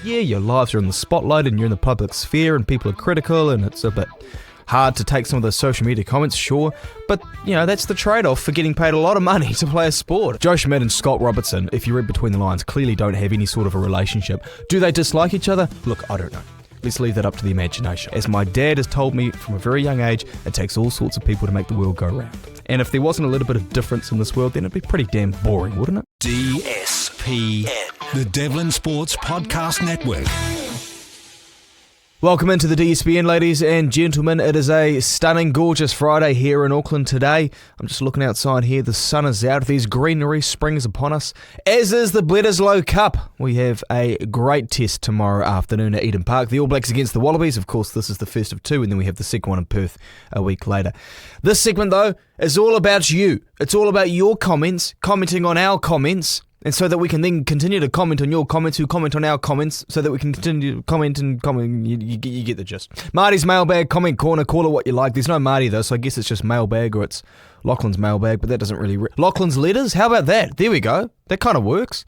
yeah, your lives are in the spotlight and you're in the public sphere and people are critical and it's a bit hard to take some of those social media comments, sure, but, that's the trade-off for getting paid a lot of money to play a sport. Joe Schmidt and Scott Robertson, if you read between the lines, clearly don't have any sort of a relationship. Do they dislike each other? Look, I don't know. Let's leave that up to the imagination. As my dad has told me from a very young age, it takes all sorts of people to make the world go round. And if there wasn't a little bit of difference in this world, then it'd be pretty damn boring, wouldn't it? DSPN, the Devlin Sports Podcast Network. Welcome into the DSPN, ladies and gentlemen. It is a stunning, gorgeous Friday here in Auckland today. I'm just looking outside here. The sun is out. There's greenery. Spring is upon us, as is the Bledisloe Cup. We have a great test tomorrow afternoon at Eden Park. The All Blacks against the Wallabies. Of course, this is the first of two, and then we have the second one in Perth a week later. This segment, though, is all about you. It's all about your comments, commenting on our comments, and so that we can then continue to comment on your comments, who comment on our comments, so that we can continue to comment and comment. You get the gist. Marty's Mailbag, comment corner, call it what you like. There's no Marty though, so I guess it's just Mailbag or it's Lachlan's Mailbag, but that doesn't really... Lachlan's Letters? How about that? There we go. That kind of works.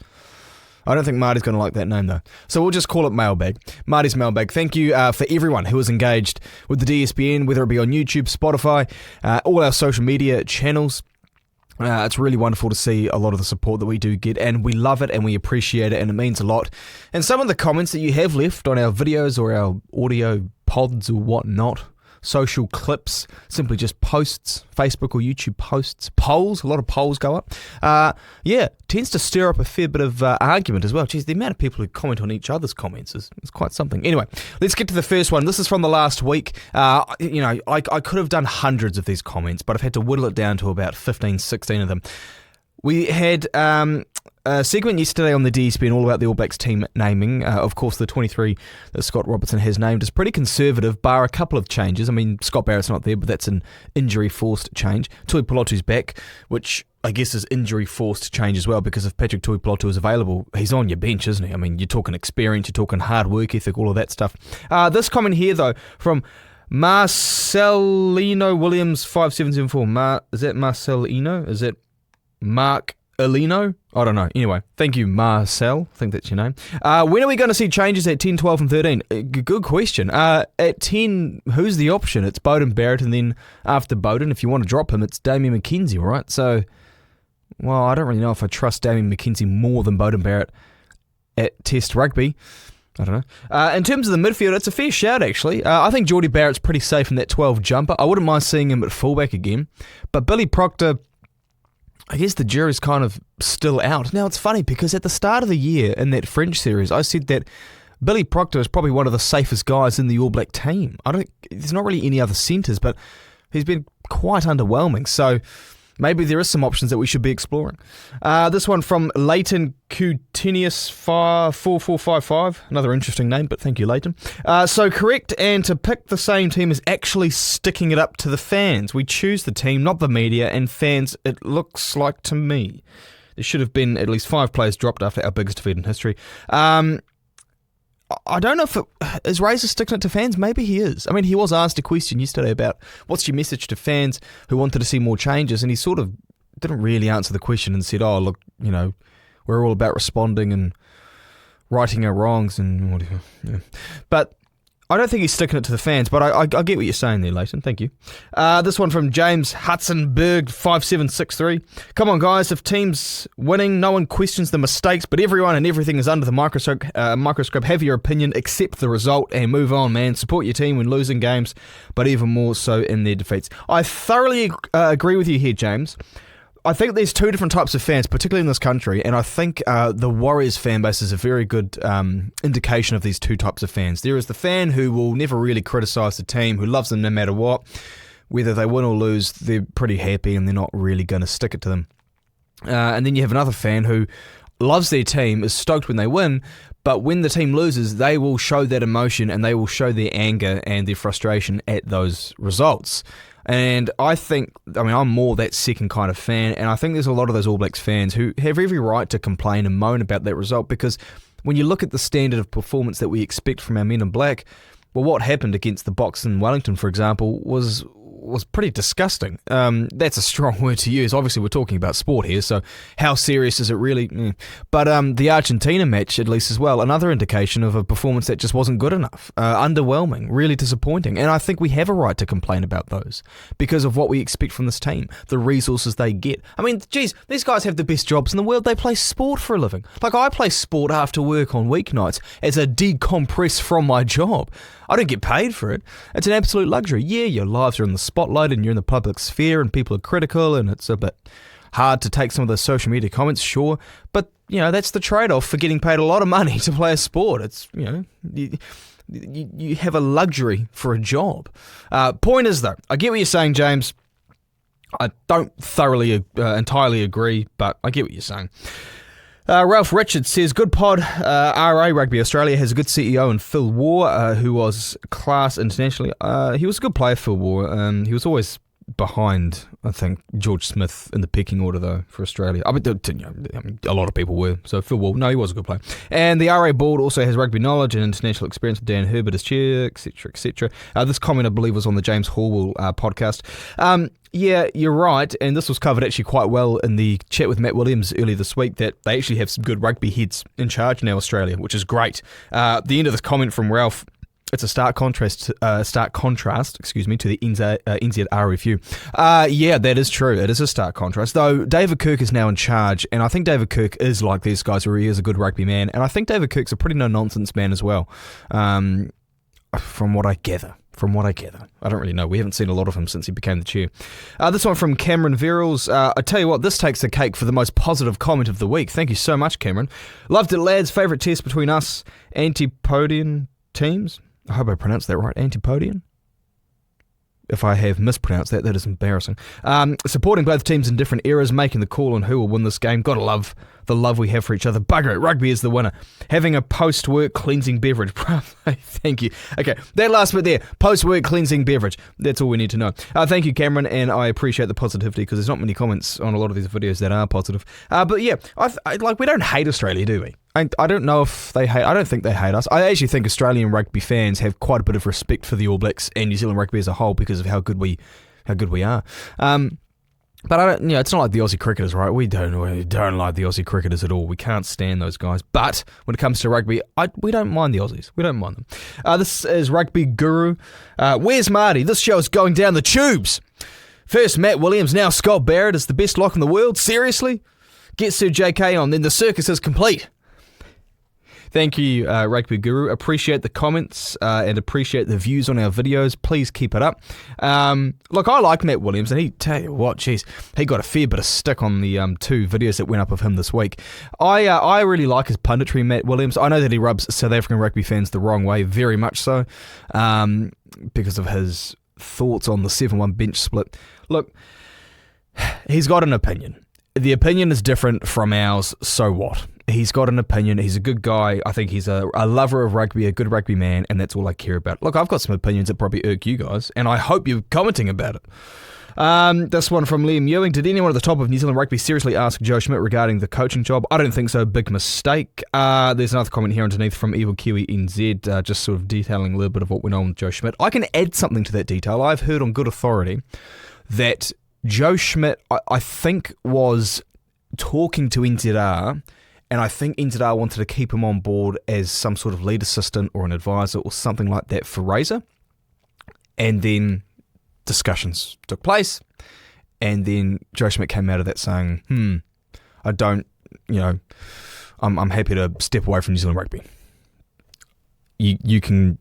I don't think Marty's going to like that name though. So we'll just call it Mailbag. Marty's Mailbag. Thank you for everyone who is engaged with the DSPN, whether it be on YouTube, Spotify, all our social media channels. It's really wonderful to see a lot of the support that we do get, and we love it and we appreciate it, and it means a lot. And some of the comments that you have left on our videos or our audio pods or whatnot, social clips, simply just posts, Facebook or YouTube posts, polls, a lot of polls go up, tends to stir up a fair bit of argument as well. Geez, the amount of people who comment on each other's comments is quite something. Anyway, let's get to the first one. This is from the last week. I could have done hundreds of these comments, but I've had to whittle it down to about 15, 16 of them. We had a segment yesterday on the DSPN all about the All Blacks team naming. Of course, the 23 that Scott Robertson has named is pretty conservative, bar a couple of changes. I mean, Scott Barrett's not there, but that's an injury-forced change. Tui Pelotu's back, which I guess is injury-forced change as well, because if Patrick Tui Pelotu is available, he's on your bench, isn't he? I mean, you're talking experience, you're talking hard work ethic, all of that stuff. This comment here, though, from Marcelino Williams 5774. Is that Marcelino? Is it Mark Alino? I don't know. Anyway, thank you, Marcel. I think that's your name. When are we going to see changes at 10, 12 and 13? Good question. At 10, who's the option? It's Beauden Barrett, and then after Beauden, if you want to drop him, it's Damian McKenzie, right? So, well, I don't really know if I trust Damian McKenzie more than Beauden Barrett at Test Rugby. I don't know. In terms of the midfield, it's a fair shout, actually. I think Geordie Barrett's pretty safe in that 12 jumper. I wouldn't mind seeing him at fullback again. But Billy Proctor, I guess the jury's kind of still out. Now, it's funny because at the start of the year in that French series, I said that Billy Proctor is probably one of the safest guys in the All Black team. There's not really any other centres, but he's been quite underwhelming. So maybe there is some options that we should be exploring. This one from Leighton Cutinius 4455. Another interesting name, but thank you, Leighton. So correct, and to pick the same team is actually sticking it up to the fans. We choose the team, not the media, and fans, it looks like to me. There should have been at least 5 players dropped after our biggest defeat in history. I don't know if is Razor sticking it to fans. Maybe he is. I mean, he was asked a question yesterday about what's your message to fans who wanted to see more changes, and he sort of didn't really answer the question and said, oh, look, we're all about responding and righting our wrongs and whatever. Yeah. But I don't think he's sticking it to the fans, but I get what you're saying there, Leighton. Thank you. This one from James Hudsonberg 5763. Come on, guys. If team's winning, no one questions the mistakes, but everyone and everything is under the microscope. Have your opinion, accept the result, and move on, man. Support your team when losing games, but even more so in their defeats. I thoroughly agree with you here, James. I think there's two different types of fans, particularly in this country, and I think the Warriors fan base is a very good indication of these two types of fans. There is the fan who will never really criticise the team, who loves them no matter what. Whether they win or lose, they're pretty happy and they're not really going to stick it to them. And then you have another fan who loves their team, is stoked when they win, but when the team loses, they will show that emotion and they will show their anger and their frustration at those results. And I'm more that second kind of fan, and I think there's a lot of those All Blacks fans who have every right to complain and moan about that result, because when you look at the standard of performance that we expect from our men in black, well, what happened against the Box in Wellington, for example, was was pretty disgusting. That's a strong word to use. Obviously, we're talking about sport here, so how serious is it really? But the Argentina match, at least as well, another indication of a performance that just wasn't good enough. Underwhelming, really disappointing. And I think we have a right to complain about those because of what we expect from this team, the resources they get. I mean, geez, these guys have the best jobs in the world. They play sport for a living. Like, I play sport after work on weeknights as a decompress from my job. I don't get paid for it. It's an absolute luxury. Yeah, your lives are in the spotlight and you're in the public sphere and people are critical and it's a bit hard to take some of the social media comments, sure. But, that's the trade-off for getting paid a lot of money to play a sport. It's, you have a luxury for a job. Point is, though, I get what you're saying, James. I don't thoroughly, entirely agree, but I get what you're saying. Ralph Richards says, good pod. RA Rugby Australia has a good CEO in Phil Waugh, who was class internationally. He was a good player, Phil Waugh. He was always behind, I think, George Smith in the pecking order, though, for Australia. I mean, a lot of people were. So Phil Waugh, no, he was a good player. And the RA board also has rugby knowledge and international experience with Dan Herbert as chair, etc., etc. This comment, I believe, was on the James Horwell podcast. Yeah, you're right, and this was covered actually quite well in the chat with Matt Williams earlier this week, that they actually have some good rugby heads in charge now, Australia, which is great. The end of this comment from Ralph, it's a stark contrast, to the NZ RFU. Yeah, that is true. It is a stark contrast, though David Kirk is now in charge, and I think David Kirk is like these guys where he is a good rugby man, and I think David Kirk's a pretty no-nonsense man as well, from what I gather. I don't really know. We haven't seen a lot of him since he became the chair. This one from Cameron Verrills. I tell you what, this takes the cake for the most positive comment of the week. Thank you so much, Cameron. Loved it, lads. Favourite test between us Antipodian teams. I hope I pronounced that right. Antipodian? If I have mispronounced that, that is embarrassing. Supporting both teams in different eras, making the call on who will win this game. Gotta love the love we have for each other. Bugger it, rugby is the winner. Having a post-work cleansing beverage. Thank you. Okay, that last bit there. Post-work cleansing beverage. That's all we need to know. Thank you, Cameron, and I appreciate the positivity because there's not many comments on a lot of these videos that are positive. But yeah, we don't hate Australia, do we? I don't know if they hate. I don't think they hate us. I actually think Australian rugby fans have quite a bit of respect for the All Blacks and New Zealand rugby as a whole because of how good we are. But I don't. It's not like the Aussie cricketers, right? We don't like the Aussie cricketers at all. We can't stand those guys. But when it comes to rugby, we don't mind the Aussies. We don't mind them. This is Rugby Guru. Where's Marty? This show is going down the tubes. First Matt Williams, now Scott Barrett is the best lock in the world. Seriously? Get Sir JK on, then the circus is complete. Thank you, Rugby Guru. Appreciate the comments and appreciate the views on our videos. Please keep it up. Look, I like Matt Williams, and tell you what, geez, he got a fair bit of stick on the 2 videos that went up of him this week. I really like his punditry, Matt Williams. I know that he rubs South African rugby fans the wrong way, very much so, because of his thoughts on the 7-1 bench split. Look, he's got an opinion. The opinion is different from ours, so what? He's got an opinion. He's a good guy. I think he's a lover of rugby, a good rugby man, and that's all I care about. Look, I've got some opinions that probably irk you guys, and I hope you're commenting about it. This one from Liam Ewing. Did anyone at the top of New Zealand rugby seriously ask Joe Schmidt regarding the coaching job? I don't think so. Big mistake. There's another comment here underneath from Evil Kiwi NZ, just sort of detailing a little bit of what went on with Joe Schmidt. I can add something to that detail. I've heard on good authority that Joe Schmidt, I think, was talking to NZR, and I think NZR wanted to keep him on board as some sort of lead assistant or an advisor or something like that for Razor. And then discussions took place, and then Joe Schmidt came out of that saying, I don't, I'm happy to step away from New Zealand rugby. You can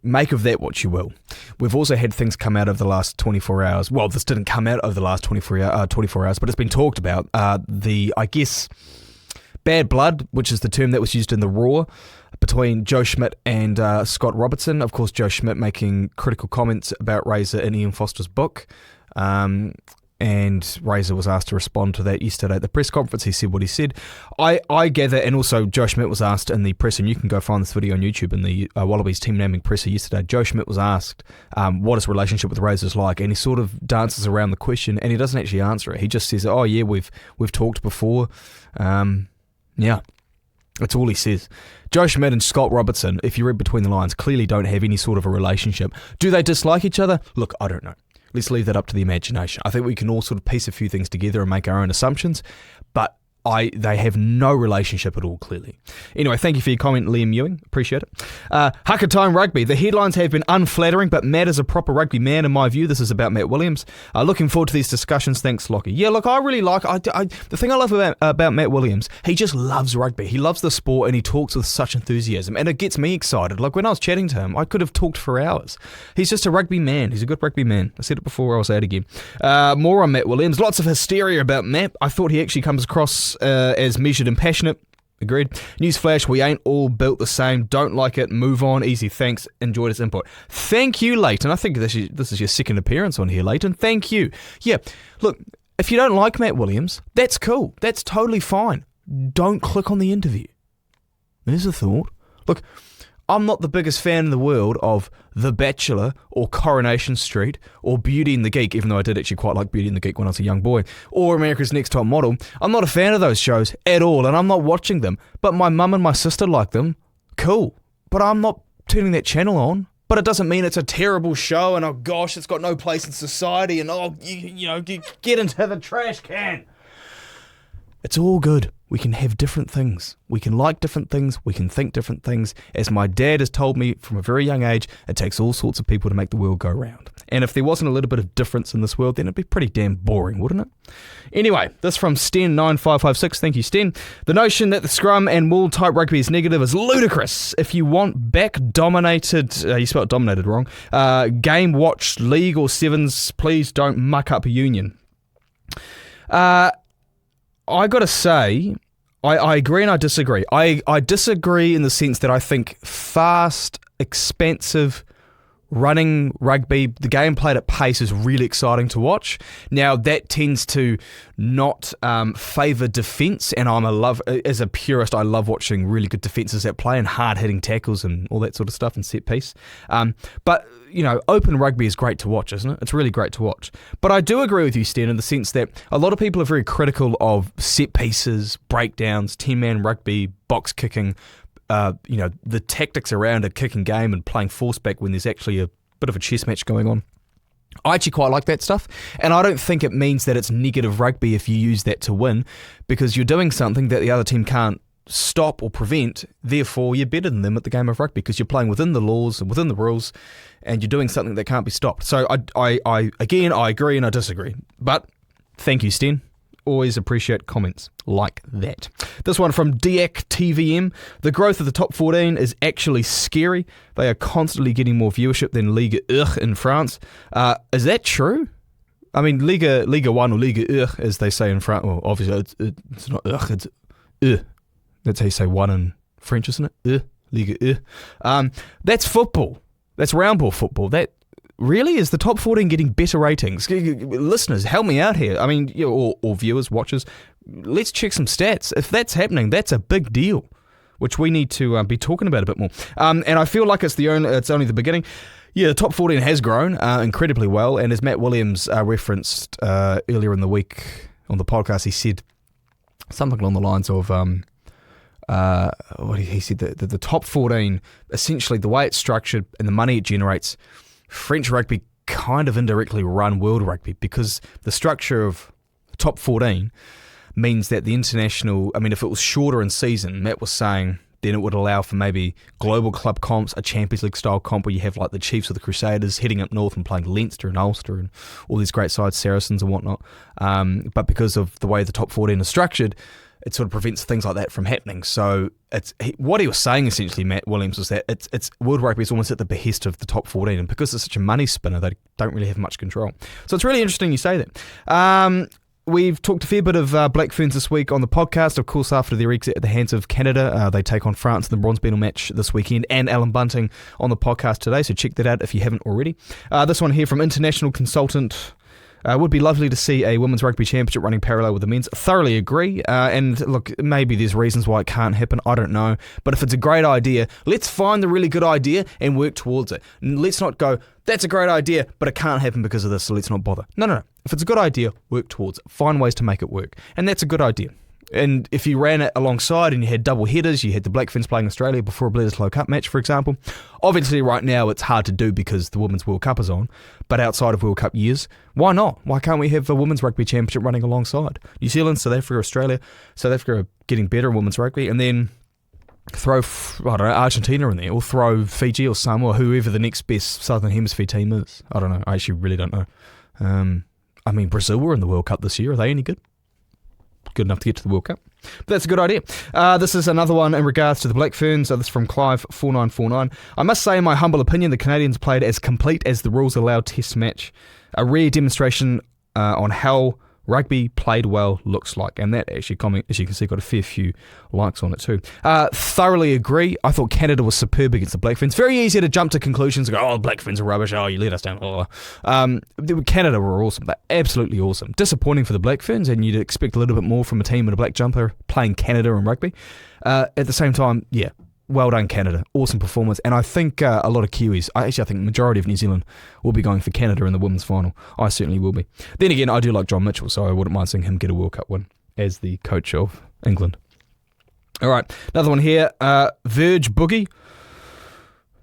make of that what you will. We've also had things come out of the last 24 hours. Well, this didn't come out over the last 24 hours, but it's been talked about. I guess, bad blood, which is the term that was used in the Raw, between Joe Schmidt and Scott Robertson. Of course, Joe Schmidt making critical comments about Razor in Ian Foster's book. And Razor was asked to respond to that yesterday at the press conference. He said what he said. I gather, and also Joe Schmidt was asked in the press, and you can go find this video on YouTube in the Wallabies team naming presser yesterday. Joe Schmidt was asked what his relationship with Razor is like, and he sort of dances around the question, and he doesn't actually answer it. He just says, "Oh yeah, we've talked before." Yeah, that's all he says. Joe Schmidt and Scott Robertson, if you read between the lines, clearly don't have any sort of a relationship. Do they dislike each other? Look, I don't know. let's leave that up to the imagination. I think we can all sort of piece a few things together and make our own assumptions, but they have no relationship at all, clearly. Anyway, thank you for your comment, Liam Ewing. Appreciate it. Haka Time Rugby. The headlines have been unflattering, but Matt is a proper rugby man, in my view. This is about Matt Williams. Looking forward to these discussions. Thanks, Lachie. Yeah, look, I really like... the thing I love about Matt Williams, he just loves rugby. He loves the sport, and he talks with such enthusiasm, and it gets me excited. Like, when I was chatting to him, I could have talked for hours. He's just a rugby man. He's a good rugby man. I said it before, I'll say it again. More on Matt Williams. Lots of hysteria about Matt. I thought he actually comes across as measured and passionate. Agreed. Newsflash, we ain't all built the same. Don't like it. Move on. Easy. Thanks. Enjoyed his input. Thank you, Leighton. I think this is your second appearance on here, Leighton. Thank you. Yeah, look, if you don't like Matt Williams, that's cool. That's totally fine. Don't click on the interview. There's a thought. Look, I'm not the biggest fan in the world of The Bachelor or Coronation Street or Beauty and the Geek, even though I did actually quite like Beauty and the Geek when I was a young boy, or America's Next Top Model. I'm not a fan of those shows at all, and I'm not watching them. But my mum and my sister like them. Cool. But I'm not turning that channel on. But it doesn't mean it's a terrible show and, oh gosh, it's got no place in society and, oh, you get into the trash can. It's all good. We can have different things. We can like different things. We can think different things. As my dad has told me from a very young age, it takes all sorts of people to make the world go round. And if there wasn't a little bit of difference in this world, then it'd be pretty damn boring, wouldn't it? Anyway, this from Sten9556. Thank you, Sten. The notion that the scrum and maul type rugby is negative is ludicrous. If you want back-dominated, you spelled dominated wrong, game-watched league or sevens, please don't muck up a union. I got to say, I agree and I disagree. I disagree in the sense that I think fast, expansive, running rugby, the game played at pace is really exciting to watch. Now, that tends to not favour defence, and as a purist, I love watching really good defences that play and hard-hitting tackles and all that sort of stuff and set piece. But, open rugby is great to watch, isn't it? It's really great to watch. But I do agree with you, Sten, in the sense that a lot of people are very critical of set pieces, breakdowns, 10-man rugby, box kicking, the tactics around a kicking game and playing force back when there's actually a bit of a chess match going on. I actually quite like that stuff, and I don't think it means that it's negative rugby if you use that to win, because you're doing something that the other team can't stop or prevent, therefore you're better than them at the game of rugby because you're playing within the laws and within the rules, and you're doing something that can't be stopped. So I agree and I disagree. But thank you, Sten. Always appreciate comments like that. This one from DAC TVM. The growth of the top 14 is actually scary. They are constantly getting more viewership than Ligue 1 in France. Is that true? I mean, Ligue 1 or Ligue 1, as they say in France. Well, obviously, it's not it's That's how you say one in French, isn't it? Ligue 1. That's football. That's round ball football. That really is the top 14 getting better ratings. Listeners, help me out here. I mean, or viewers, watchers, let's check some stats. If that's happening, that's a big deal, which we need to be talking about a bit more. And I feel like it's only the beginning. Yeah, the top 14 has grown incredibly well, and as Matt Williams referenced earlier in the week on the podcast, he said something along the lines of he said that the top 14, essentially the way it's structured and the money it generates, French rugby kind of indirectly run world rugby, because the structure of top 14 means that the international, I mean, if it was shorter in season, Matt was saying, then it would allow for maybe global club comps, a Champions League style comp where you have like the Chiefs or the Crusaders heading up north and playing Leinster and Ulster and all these great sides, Saracens and whatnot. But because of the way the top 14 is structured, it sort of prevents things like that from happening. So what he was saying essentially, Matt Williams, was that it's world rugby is almost at the behest of the top 14, and because it's such a money spinner, they don't really have much control. So it's really interesting you say that. We've talked a fair bit of Black Ferns this week on the podcast. Of course, after their exit at the hands of Canada, they take on France in the bronze medal match this weekend, and Alan Bunting on the podcast today, so check that out if you haven't already. This one here from international consultant. Would be lovely to see a women's rugby championship running parallel with the men's. Thoroughly agree. And look, maybe there's reasons why it can't happen. I don't know. But if it's a great idea, let's find the really good idea and work towards it. And let's not go, that's a great idea, but it can't happen because of this, so let's not bother. No. If it's a good idea, work towards it. Find ways to make it work. And that's a good idea. And if you ran it alongside and you had double headers, you had the Black Ferns playing Australia before a Bledisloe Cup match, for example. Obviously, right now it's hard to do because the Women's World Cup is on. But outside of World Cup years, why not? Why can't we have a Women's Rugby Championship running alongside? New Zealand, South Africa, Australia. South Africa are getting better in women's rugby. And then throw, I don't know, Argentina in there. Or throw Fiji or Samoa, or whoever the next best Southern Hemisphere team is. I don't know. I actually really don't know. I mean, Brazil were in the World Cup this year. Are they any good? Good enough to get to the World Cup. But that's a good idea. This is another one in regards to the Black Ferns. This is from Clive4949. I must say, in my humble opinion, the Canadians played as complete as the rules allowed test match. A rare demonstration on how rugby played well looks like. And that actually comment, as you can see, got a fair few likes on it too. Thoroughly agree. I thought Canada was superb against the Black Ferns. Very easy to jump to conclusions and go, oh, Black Ferns are rubbish. Oh, you let us down. Oh. Canada were awesome. They're absolutely awesome. Disappointing for the Black Ferns, and you'd expect a little bit more from a team in a black jumper playing Canada in rugby. At the same time, yeah, well done, Canada. Awesome performance. And I think a lot of Kiwis, I think the majority of New Zealand will be going for Canada in the women's final. I certainly will be. Then again, I do like John Mitchell, so I wouldn't mind seeing him get a World Cup win as the coach of England. All right, another one here. Verge Boogie.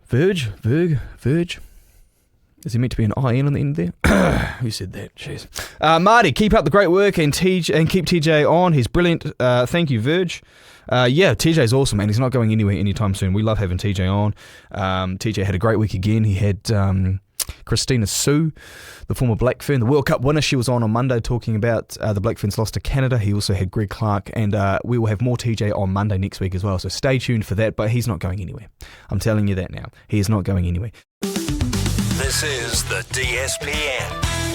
Verge? Is he meant to be an IN on the end there? Who said that? Jeez. Marty, keep up the great work and keep TJ on. He's brilliant. Thank you, Verge. Yeah, TJ's awesome, man. He's not going anywhere anytime soon. We love having TJ on. TJ had a great week again. He had Christina Sue, the former Black Fern, the World Cup winner. She was on Monday talking about the Black Ferns lost to Canada. He also had Greg Clark, and we will have more TJ on Monday next week as well. So stay tuned for that, but he's not going anywhere. I'm telling you that now. He is not going anywhere. This is the DSPN